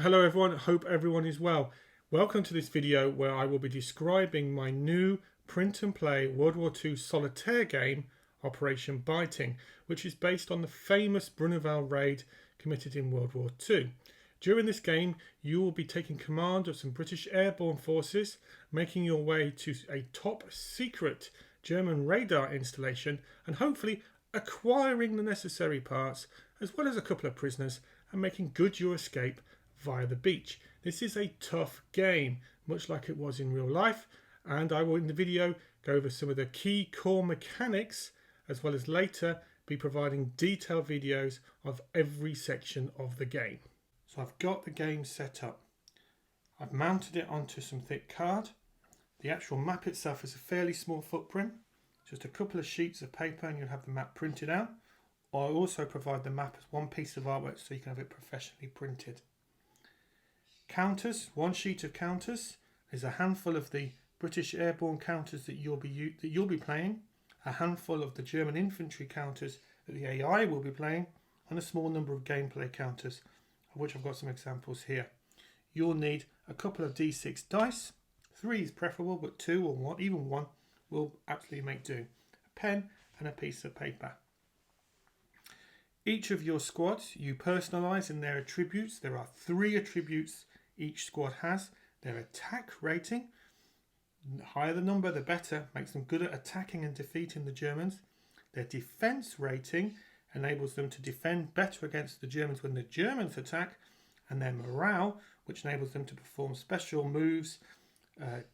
Hello everyone, hope everyone is well. Welcome to this video where I will be describing my new print and play World War II solitaire game, Operation Biting, which is based on the famous Bruneval raid committed in World War II. During this game, you will be taking command of some British airborne forces, making your way to a top secret German radar installation and hopefully acquiring the necessary parts as well as a couple of prisoners and making good your escape via the beach. This is a tough game, much like it was in real life, and I will in the video go over some of the key core mechanics as well as later be providing detailed videos of every section of the game. So I've got the game set up. I've mounted it onto some thick card. The actual map itself is a fairly small footprint, just a couple of sheets of paper and you'll have the map printed out. I also provide the map as one piece of artwork so you can have it professionally printed. Counters, one sheet of counters. There's a handful of the British airborne counters that you'll be playing, a handful of the German infantry counters that the AI will be playing, and a small number of gameplay counters, of which I've got some examples here. You'll need a couple of D6 dice. 3 is preferable, but 2 or 1, even 1, will absolutely make do. A pen and a piece of paper. Each of your squads you personalise in their attributes. There are 3 attributes each squad has. Their attack rating, the higher the number the better, makes them good at attacking and defeating the Germans. Their defence rating enables them to defend better against the Germans when the Germans attack, and their morale, which enables them to perform special moves,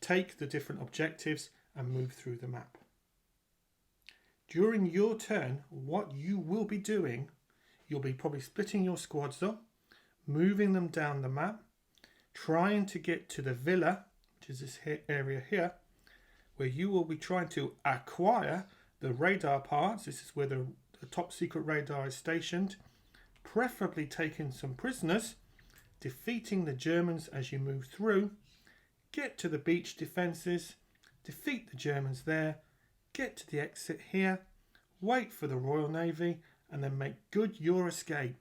take the different objectives and move through the map. During your turn, what you will be doing, you'll be probably splitting your squads up, moving them down the map, trying to get to the villa, which is this area here, where you will be trying to acquire the radar parts. This is where the top secret radar is stationed, preferably taking some prisoners, defeating the Germans as you move through, get to the beach defences, defeat the Germans there, get to the exit here, wait for the Royal Navy, and then make good your escape,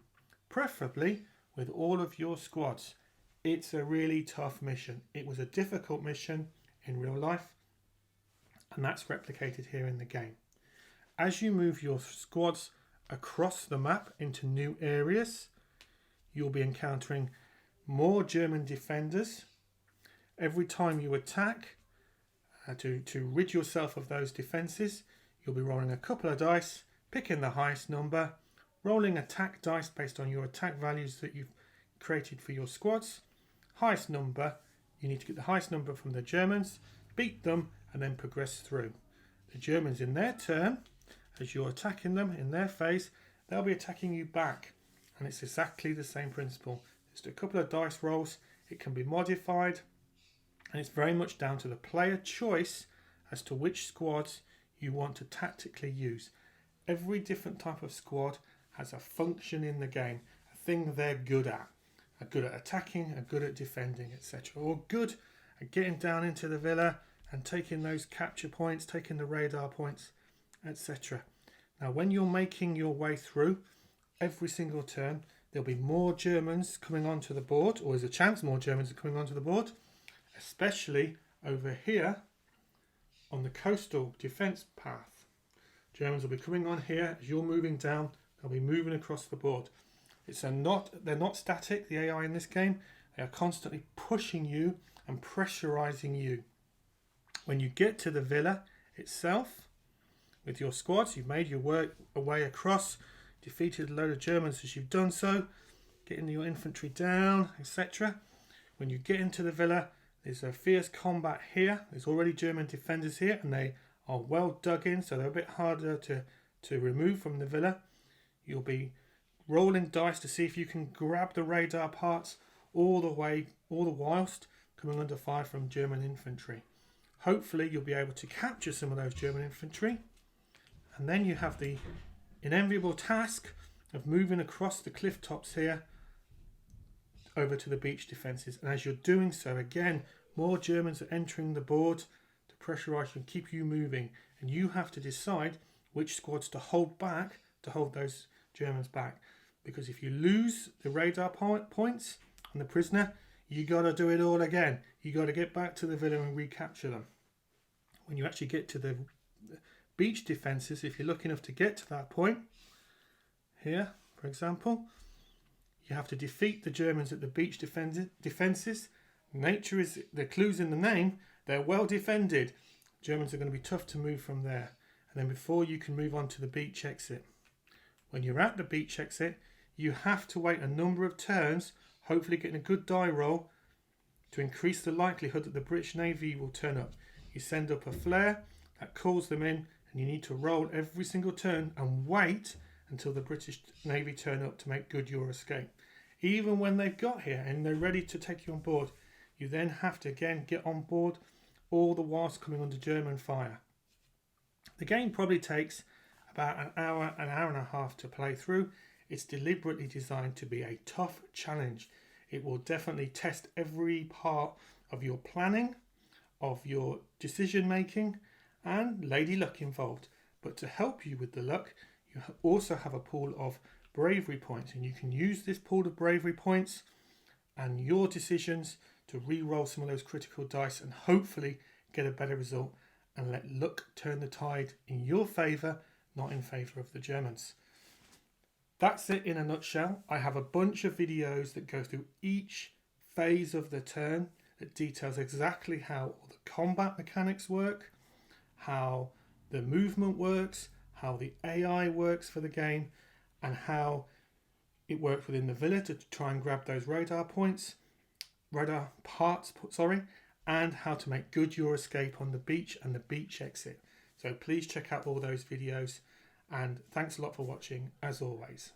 preferably with all of your squads. It's a really tough mission. It was a difficult mission in real life, and that's replicated here in the game. As you move your squads across the map into new areas, you'll be encountering more German defenders. Every time you attack, to rid yourself of those defences, you'll be rolling a couple of dice, picking the highest number, rolling attack dice based on your attack values that you've created for your squads. Highest number, you need to get the highest number from the Germans, beat them and then progress through. The Germans in their turn, as you're attacking them in their phase, they'll be attacking you back, and it's exactly the same principle. Just a couple of dice rolls, it can be modified, and it's very much down to the player choice as to which squads you want to tactically use. Every different type of squad has a function in the game, a thing they're good at. Are good at attacking, are good at defending, etc. Or good at getting down into the villa and taking those capture points, taking the radar points, etc. Now when you're making your way through, every single turn there'll be more Germans coming onto the board, or there's a chance more Germans are coming onto the board, especially over here on the coastal defence path. Germans will be coming on here as you're moving down, they'll be moving across the board. They're not static, the AI in this game. They are constantly pushing you and pressurising you. When you get to the villa itself, with your squads, you've made your way across, defeated a load of Germans as you've done so, getting your infantry down, etc. When you get into the villa, there's a fierce combat here. There's already German defenders here, and they are well dug in, so they're a bit harder to remove from the villa. You'll be rolling dice to see if you can grab the radar parts all the whilst coming under fire from German infantry. Hopefully you'll be able to capture some of those German infantry, and then you have the unenviable task of moving across the cliff tops here over to the beach defences. And as you're doing so, again, more Germans are entering the board to pressurise you and keep you moving, and you have to decide which squads to hold back to hold those Germans back. Because if you lose the radar points on the prisoner, you got to do it all again. You got to get back to the villa and recapture them. When you actually get to the beach defences, if you're lucky enough to get to that point, here, for example, you have to defeat the Germans at the beach defences. Nature is, the clues in the name, they're well defended. Germans are going to be tough to move from there. And then before you can move on to the beach exit. When you're at the beach exit, you have to wait a number of turns, hopefully getting a good die roll, to increase the likelihood that the British Navy will turn up. You send up a flare that calls them in, and you need to roll every single turn and wait until the British Navy turn up to make good your escape. Even when they've got here and they're ready to take you on board, you then have to again get on board, all the whilst coming under German fire. The game probably takes about an hour and a half to play through. It's deliberately designed to be a tough challenge. It will definitely test every part of your planning, of your decision making, and lady luck involved. But to help you with the luck, you also have a pool of bravery points, and you can use this pool of bravery points and your decisions to re-roll some of those critical dice and hopefully get a better result and let luck turn the tide in your favour, not in favour of the Germans. That's it in a nutshell. I have a bunch of videos that go through each phase of the turn that details exactly how all the combat mechanics work, how the movement works, how the AI works for the game, and how it works within the villa to try and grab those radar parts, and how to make good your escape on the beach and the beach exit. So please check out all those videos, and thanks a lot for watching as always.